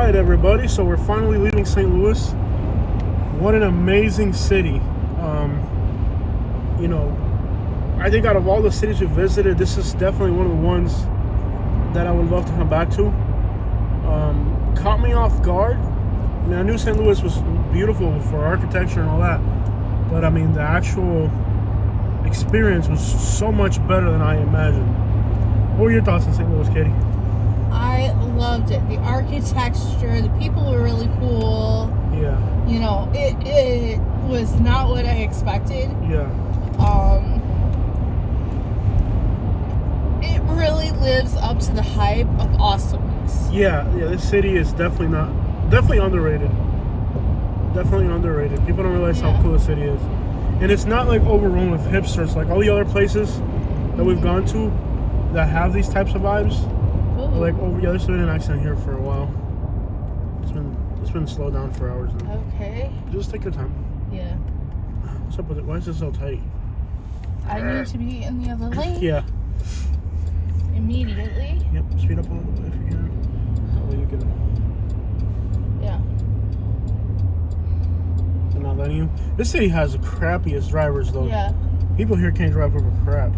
Alright everybody, so we're finally leaving St. Louis. What an amazing city. I think out of all the cities we visited, this is definitely one of the ones that I would love to come back to. Caught me off guard. I mean, I knew St. Louis was beautiful for architecture and all that, but I mean, the actual experience was so much better than I imagined. What were your thoughts on St. Louis, Katie? I loved it. The architecture, the people were really cool. Yeah. It was not what I expected. Yeah. It really lives up to the hype of awesomeness. Yeah, this city is definitely underrated. Definitely underrated. People don't realize how cool the city is. And it's not like overrun with hipsters like all the other places that we've gone to that have these types of vibes. Ooh. Like there's been an accident here for a while. It's been slowed down for hours now. Okay. Just take your time. Yeah. What's up with it? Why is this so tight? I need to be in the other lane. Yeah. Immediately. Yep. Speed up a little bit if you can. That way you can. Yeah. They're not letting you. This city has the crappiest drivers though. Yeah. People here can't drive over crap.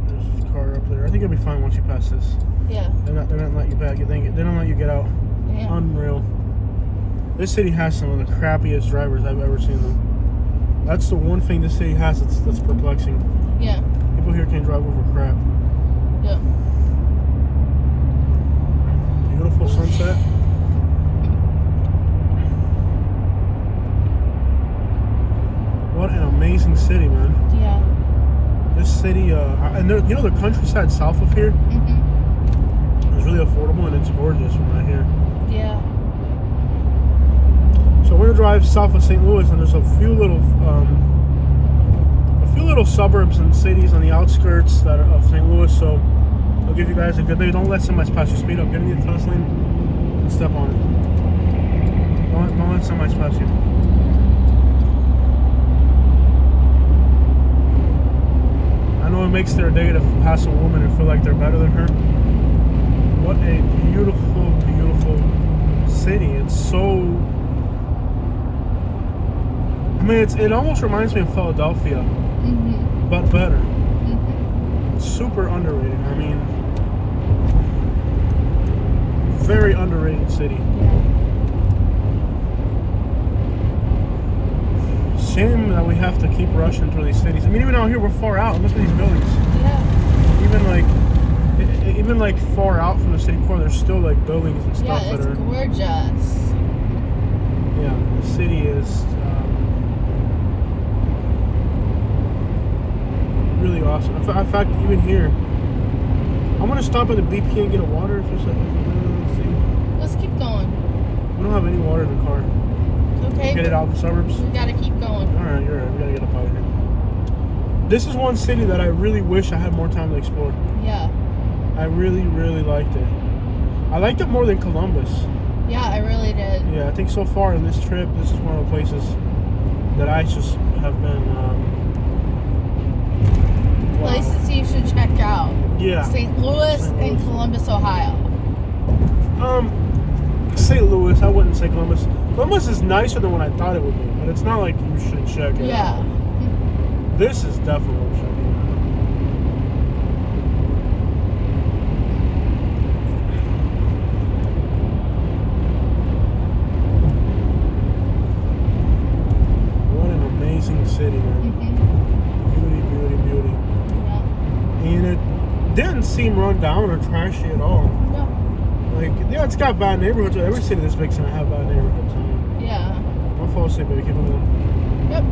There's a car up there. I think it'll be fine once you pass this. Yeah. They're not letting you back. They don't let you get out. Yeah. Unreal. This city has some of the crappiest drivers I've ever seen them. That's the one thing this city has that's perplexing. Yeah. People here can't drive over crap. Yeah. Beautiful sunset. What an amazing city, man. Yeah. This city, and the countryside south of here is really affordable and it's gorgeous from right here. Yeah. So we're gonna drive south of St. Louis, and there's a few little suburbs and cities on the outskirts of St. Louis. So I'll give you guys a good day. Don't let somebody pass you. Speed up. Get in the fast lane and step on it. Don't let somebody pass you. I know it makes their day to pass a woman and feel like they're better than her. What a beautiful, beautiful city. It's so... I mean, it almost reminds me of Philadelphia, but better. Super underrated. I mean, very underrated city. Yeah. Shame that we have to keep rushing through these cities. I mean, even out here, we're far out. Look at these buildings. Yeah. Even like far out from the city core, there's still like buildings and stuff Yeah, that are gorgeous. Yeah, the city is really awesome. In fact, even here, I'm gonna stop at the BP and get a water. Let's see. Let's keep going. We don't have any water in the car. Okay. Get it out of the suburbs. We gotta keep going. Alright, you're right. We gotta get up out of here. This is one city that I really wish I had more time to explore. Yeah. I really, really liked it. I liked it more than Columbus. Yeah, I really did. Yeah, I think so far in this trip, this is one of the places that I just have been. Places you should check out. Yeah. St. Louis and Columbus, Ohio. St. Louis. I wouldn't say Columbus. Columbus is nicer than what I thought it would be, but it's not like you should check it out. Yeah. This is definitely worth checking out. What an amazing city, man. Beauty, beauty, beauty. Yeah. And it didn't seem run down or trashy at all. No. Like, yeah, it's got bad neighborhoods. Every city this big's gonna have bad neighborhoods. I mean, Yeah. don't fall asleep, baby. Keep it moving. Yep.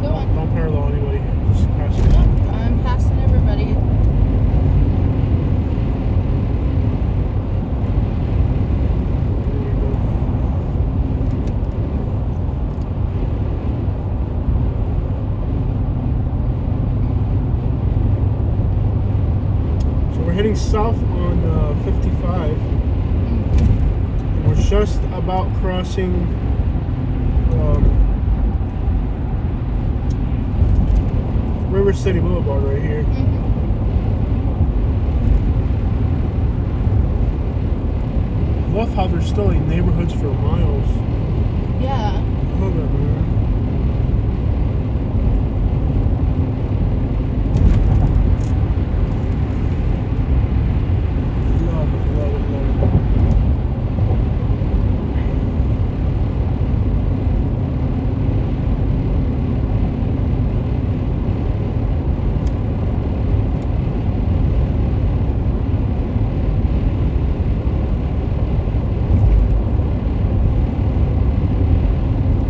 Go on. Don't parallel anybody. Just pass it. Nope. I'm passing everybody. There you go. So we're heading south on 55. And we're just about crossing River City Boulevard right here. love how there's still like neighborhoods for miles. Yeah. Love it, man. Love it, love it, love it.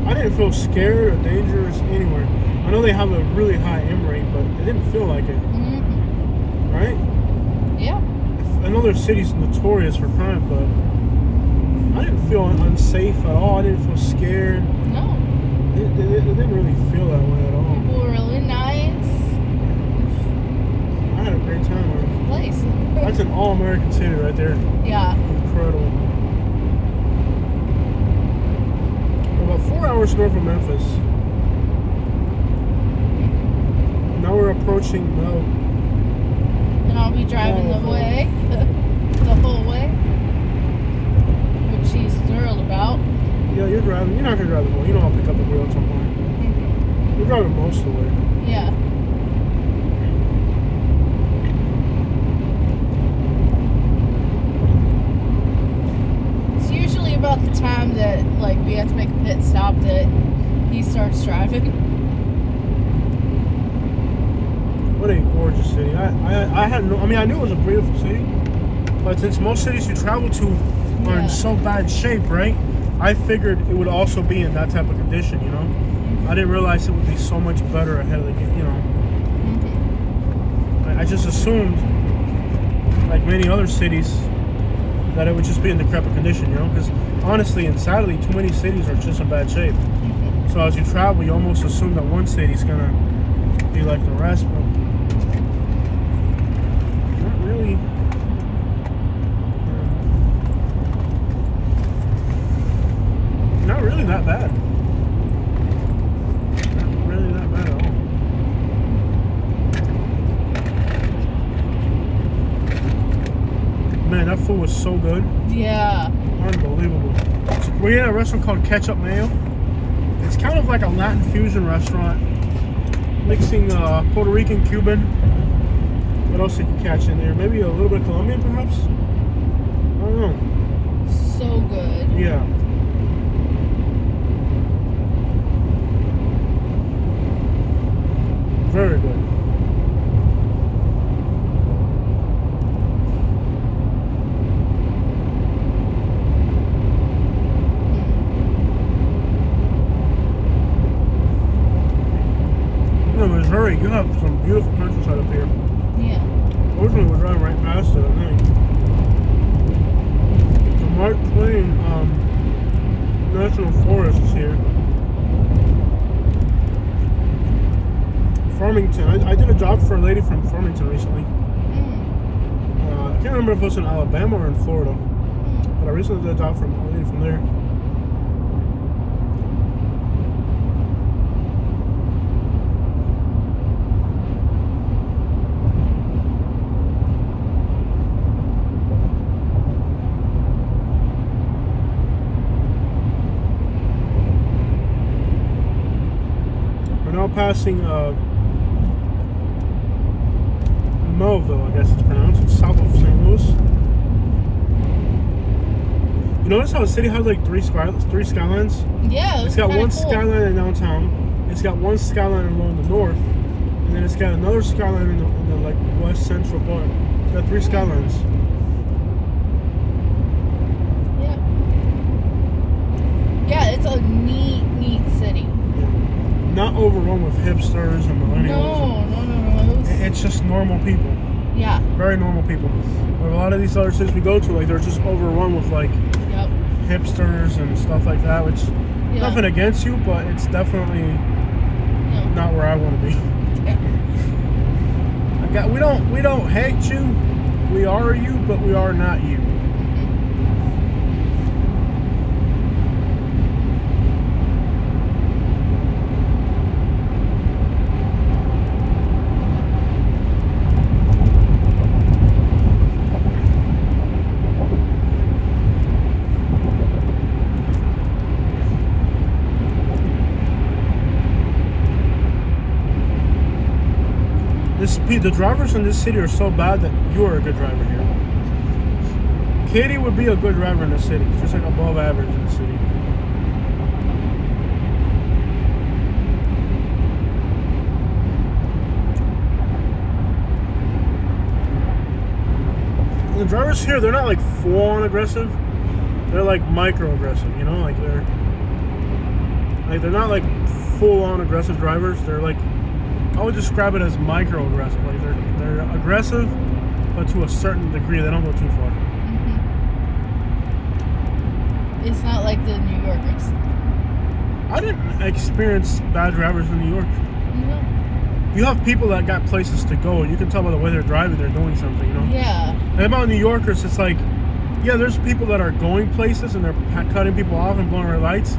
I didn't feel scared or dangerous anywhere. I know they have a really high M rate, but it didn't feel like it. Mm-hmm. Right? Yeah. I know their city's notorious for crime, but I didn't feel unsafe at all. I didn't feel scared. No. It didn't really feel that way at all. People were really nice. I had a great time, man. Place. That's an all-American city right there. Yeah. Incredible. We're about 4 hours north of Memphis. Now we're approaching Mo. And I'll be driving the way, the whole way, which she's thrilled about. Yeah, you're driving. You're not gonna drive the whole. You know I'll pick up the wheel at some point. You're driving most of the way. Yeah. It's usually about the time that like we have to make a pit stop that he starts driving. What a gorgeous city. I had no. I mean, I knew it was a beautiful city, but since most cities you travel to are Yeah. in so bad shape, right? I figured it would also be in that type of condition. You know, I didn't realize it would be so much better ahead of the game. You know, I just assumed, like many other cities, that it would just be in decrepit condition. You know, because honestly and sadly, too many cities are just in bad shape. So as you travel, you almost assume that one city's gonna be like the rest, but not really. Not really that bad. Not really that bad at all. Man, that food was so good. Yeah. Unbelievable. So we're in a restaurant called Ketchup Mayo. It's kind of like a Latin fusion restaurant, mixing Puerto Rican, Cuban. What else did you catch in there? Maybe a little bit of Colombian, perhaps? I don't know. So good. Yeah. Very good. Missouri, you have some beautiful countryside up here. Yeah. Originally, we're driving right past it, I think. The Mark Twain National Forest is here. Farmington. I did a job for a lady from Farmington recently. I can't remember if it was in Alabama or in Florida, but I recently did a job for a lady from there. We're now passing Melville, I guess it's pronounced. It's south of St. Louis. You notice how the city has like three skylines? Yeah. It's got one cool. skyline in downtown. It's got one skyline along the north, and then it's got another skyline in the like west central part. It's got three skylines. Yeah. Yeah, it's a neat city. Not overrun with hipsters and millennials. No. It's just normal people. Yeah. Very normal people. Where a lot of these other cities we go to, like they're just overrun with like Yep. hipsters and stuff like that. Which nothing against you, but it's definitely not where I want to be. We don't hate you. We are you, but we are not you. The drivers in this city are so bad that you are a good driver here. Katie would be a good driver in the city. She's like above average in the city. The drivers here, they're not like full-on aggressive. They're like micro-aggressive, you know? They're not like full-on aggressive drivers. They're like, I would describe it as micro-aggressive. Like they're aggressive, but to a certain degree. They don't go too far. Mm-hmm. It's not like the New Yorkers. I didn't experience bad drivers in New York. No. You have people that got places to go. You can tell by the way they're driving, they're doing something, you know? Yeah. And about New Yorkers, it's like, yeah, there's people that are going places and they're cutting people off and blowing red lights,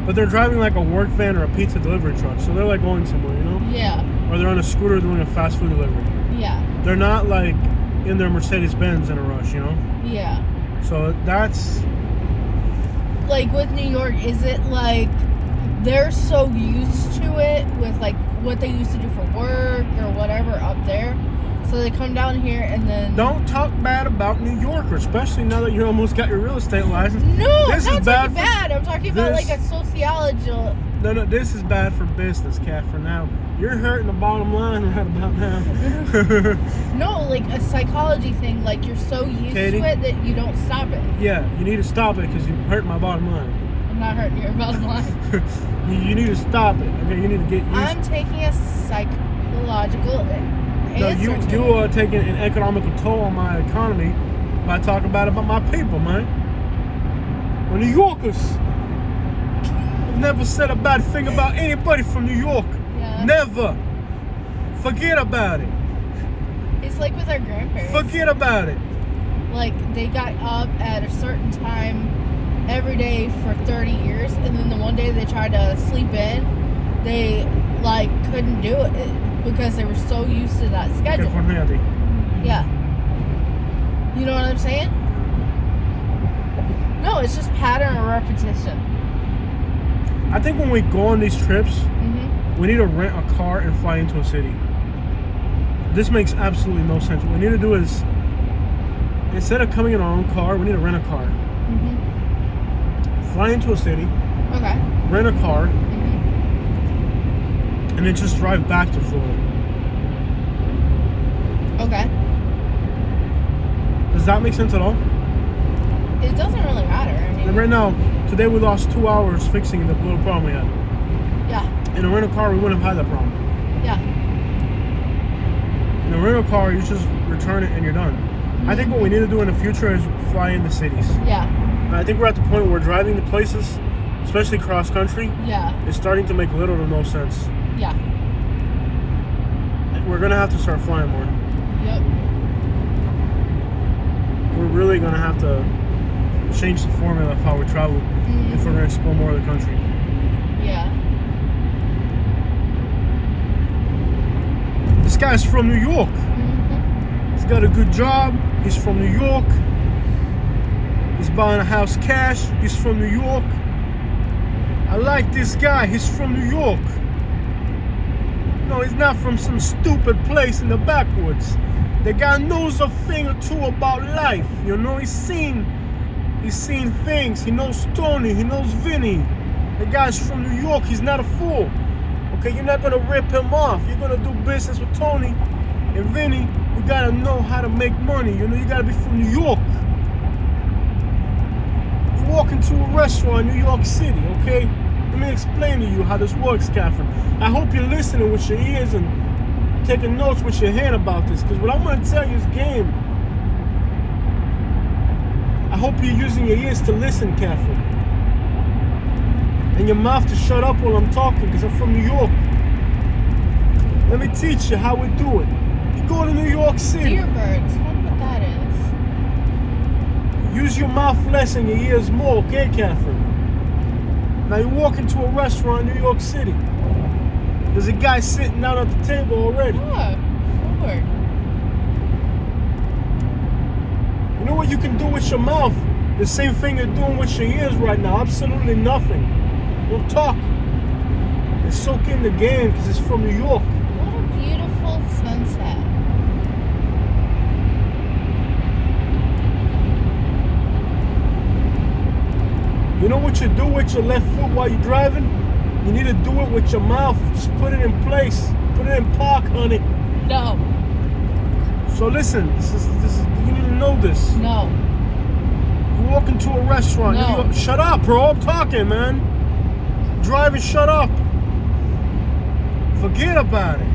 but they're driving like a work van or a pizza delivery truck. So they're like going somewhere, you know? Yeah. Or they're on a scooter doing a fast food delivery. Yeah. They're not like in their Mercedes-Benz in a rush, you know? Yeah. So that's... Like with New York, is it like they're so used to it with like what they used to do for work or whatever up there, so they come down here and then don't talk bad about New Yorkers, especially now that you almost got your real estate license. No, this I'm is not talking bad. bad. I'm talking about like a sociology. No, this is bad for business, Catherine. Now you're hurting the bottom line right about now. No, like a psychology thing. Like you're so used Katie? to it that you don't stop it. Yeah, you need to stop it because you hurt my bottom line. I'm not hurting your bottom line. You need to stop it. Okay, you need to get used. I'm taking a psychological No, answer to you it. are taking an economical toll on my economy by talking bad about my people, man. We're New Yorkers. I've never said a bad thing about anybody from New York. Yeah. Never. Forget about it. It's like with our grandparents. Forget about it. Like they got up at a certain time every day for 30 years, and then the one day they tried to sleep in, they like couldn't do it because they were so used to that schedule. Yeah. You know what I'm saying? No, it's just pattern or repetition. I think when we go on these trips, Mm-hmm. we need to rent a car and fly into a city. This makes absolutely no sense. What we need to do is, instead of coming in our own car, we need to rent a car. Mm-hmm. Fly into a city, Okay. rent a car, Mm-hmm. and then just drive back to Florida. Okay. Does that make sense at all? It doesn't really matter. I And mean, right now, today we lost 2 hours fixing the little problem we had. yeah. In a rental car, we wouldn't have had that problem. Yeah. In a rental car, you just return it and you're done. I think what we need to do in the future is fly into cities. Yeah. I think we're at the point where driving to places, especially cross country, Yeah. is starting to make little to no sense. Yeah. We're gonna have to start flying more. Yep. We're really gonna have to change the formula of how we travel if we're gonna explore more of the country. Yeah. This guy's from New York. Mm-hmm. He's got a good job. He's from New York. He's buying a house cash. He's from New York. I like this guy. He's from New York. No, he's not from some stupid place in the backwoods. The guy knows a thing or two about life. You know, he's seen things. He knows Tony. He knows Vinny. The guy's from New York. He's not a fool. Okay, you're not gonna rip him off. You're gonna do business with Tony and Vinny. You gotta know how to make money. You know, you gotta be from New York. You walk into a restaurant in New York City, okay? Let me explain to you how this works, Catherine. I hope you're listening with your ears and taking notes with your hand about this, because what I'm gonna tell you is game. I hope you're using your ears to listen, Catherine. And your mouth to shut up while I'm talking, because I'm from New York. Let me teach you how we do it. You go to New York City. Deer birds. Wonder what that is. Use your mouth less and your ears more, okay, Catherine? Now you walk into a restaurant in New York City. There's a guy sitting down at the table already. Oh, forward. You know what you can do with your mouth? The same thing you're doing with your ears right now. Absolutely nothing. Don't talk. And soak in the game because it's from New York. What a beautiful Sunset. You know what you do with your left foot while you're driving? You need to do it with your mouth. Just put it in place. Put it in park, honey. No. So listen, this is you need to know this. No. You walk into a restaurant. No. Shut up, bro. I'm talking, man. Driving, shut up. Forget about it.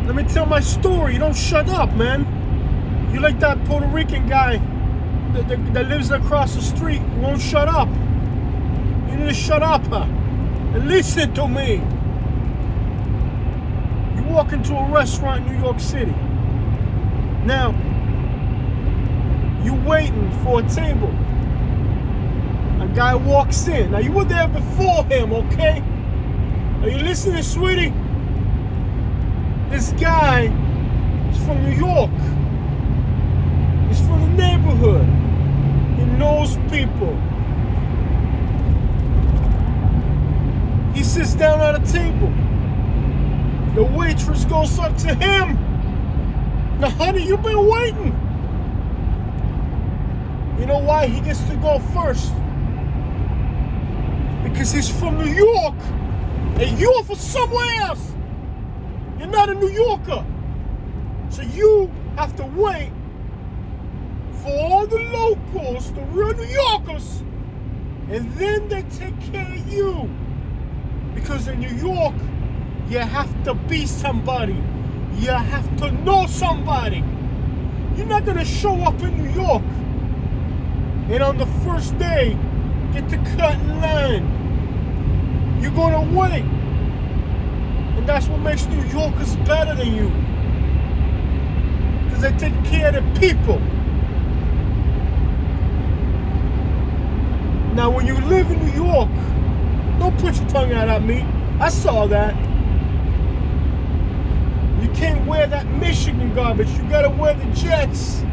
Let me tell my story. You don't shut up, man. You like that Puerto Rican guy that lives across the street. You won't shut up. You need to shut up and listen to me. You walk into a restaurant in New York City. Now, you waiting for a table. A guy walks in. Now, you were there before him, okay? Are you listening, sweetie? This guy is from New York. He's from the neighborhood. He knows people. He sits down at a table. The waitress goes up to him. Now, honey, you've been waiting. You know why he gets to go first? Because he's from New York. And you're from somewhere else. You're not a New Yorker. So you have to wait for all the locals, the real New Yorkers, and then they take care of you. Because in New York, you have to be somebody. You have to know somebody. You're not gonna show up in New York and on the first day get to cut in line. You're gonna wait. And that's what makes New Yorkers better than you. Because they take care of the people. Now, when you live in New York, don't put your tongue out at me. I saw that. You can't wear that Michigan garbage. You gotta wear the Jets.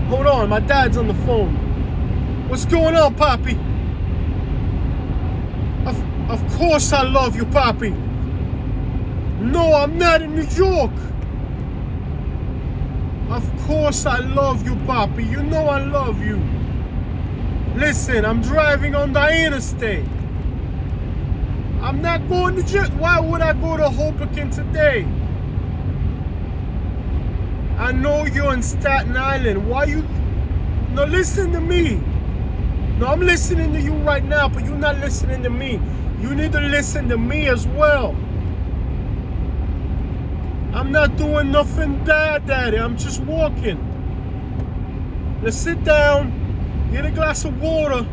Hold on, my dad's on the phone. What's going on, Poppy? Of course I love you, Poppy. No, I'm not in New York. Of course I love you, Poppy. You know I love you. Listen, I'm driving on the interstate. I'm not going to jail. Why would I go to Hoboken today? I know you're in Staten Island. Why you... No, listen to me. No, I'm listening to you right now, but you're not listening to me. You need to listen to me as well. I'm not doing nothing bad, Daddy. I'm just walking. Let's sit down, get a glass of water,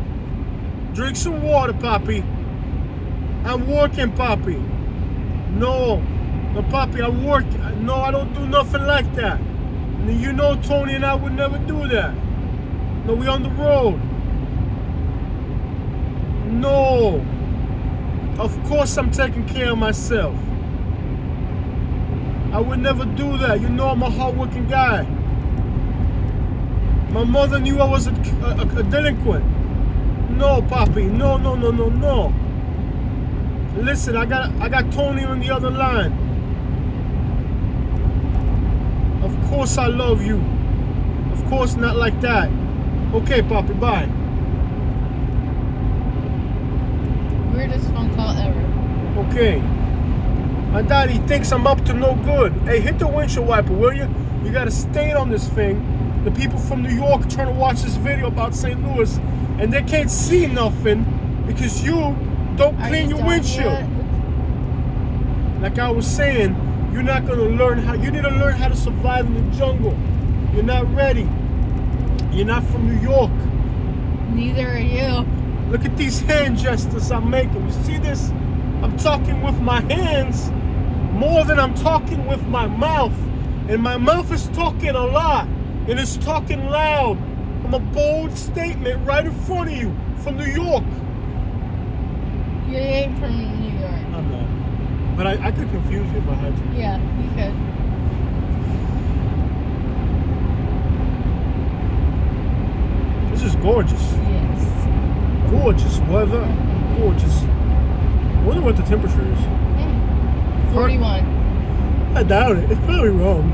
drink some water, Poppy. I'm working, Poppy. No, Poppy, I'm working. No, I don't do nothing like that. You know Tony and I would never do that. No, we on the road. No. Of course I'm taking care of myself. I would never do that. You know I'm a hardworking guy. My mother knew I was a delinquent. No, Poppy. No. Listen, I got Tony on the other line. Of course I love you. Of course not like that. Okay, Poppy, bye. Weirdest phone call ever. Okay. My daddy thinks I'm up to no good. Hey, hit the windshield wiper, will you? You got a stain on this thing. The people from New York trying to watch this video about St. Louis, and they can't see nothing because you don't clean your windshield. Yet? Like I was saying, you're not gonna learn how. You need to learn how to survive in the jungle. You're not ready. You're not from New York. Neither are you. Look at these hand gestures I'm making. You see this? I'm talking with my hands more than I'm talking with my mouth. And my mouth is talking a lot. And it's talking loud. I'm a bold statement right in front of you from New York. You ain't from New York. I'm not. But I could confuse you if I had to. Yeah, you could. This is gorgeous. Yes. Gorgeous weather. gorgeous. I wonder what the temperature is. 41. I doubt it. It's probably wrong.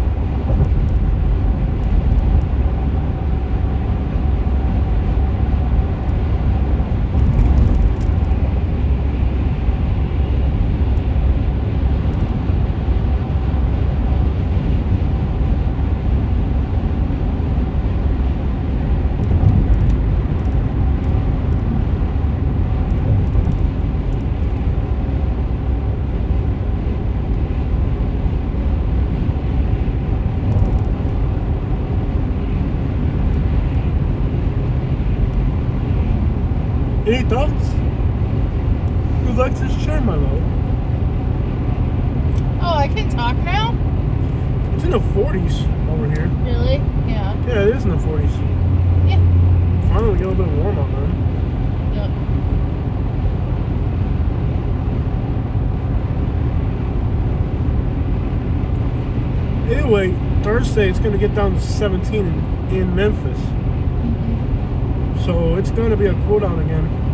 Any thoughts? Who'd like to share, my love? Oh, I can talk now? It's in the 40s over here. Really? Yeah. Yeah, it is in the 40s. Yeah. Finally get a little bit warm out, man. Yep. Anyway, Thursday it's going to get down to 17 in Memphis. So it's going to be a cool down again.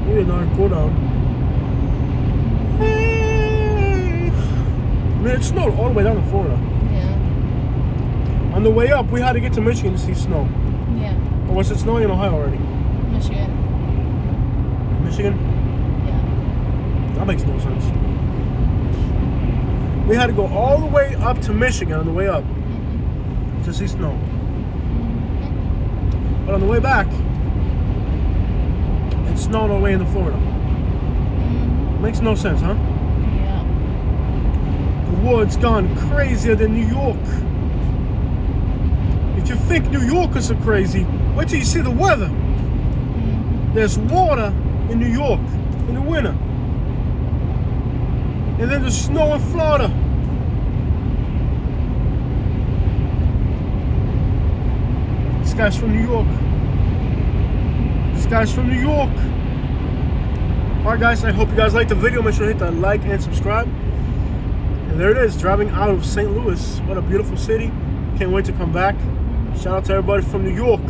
Maybe another cool down. I mean, it snowed all the way down to Florida. Yeah. On the way up, we had to get to Michigan to see snow. Yeah. Or was it snowing in Ohio already? Michigan. Michigan? Yeah. That makes no sense. We had to go all the way up to Michigan on the way up to see snow. But on the way back, it snowed all the way into Florida. Makes no sense, huh? Yeah. The world's gone crazier than New York. If you think New Yorkers are crazy, wait till you see the weather. There's water in New York in the winter. And then there's snow in Florida. This guy's from New York. This guy's from New York. Alright guys, I hope you guys liked the video. Make sure to hit that like and subscribe. And there it is, driving out of St. Louis. What a beautiful city. Can't wait to come back. Shout out to everybody from New York.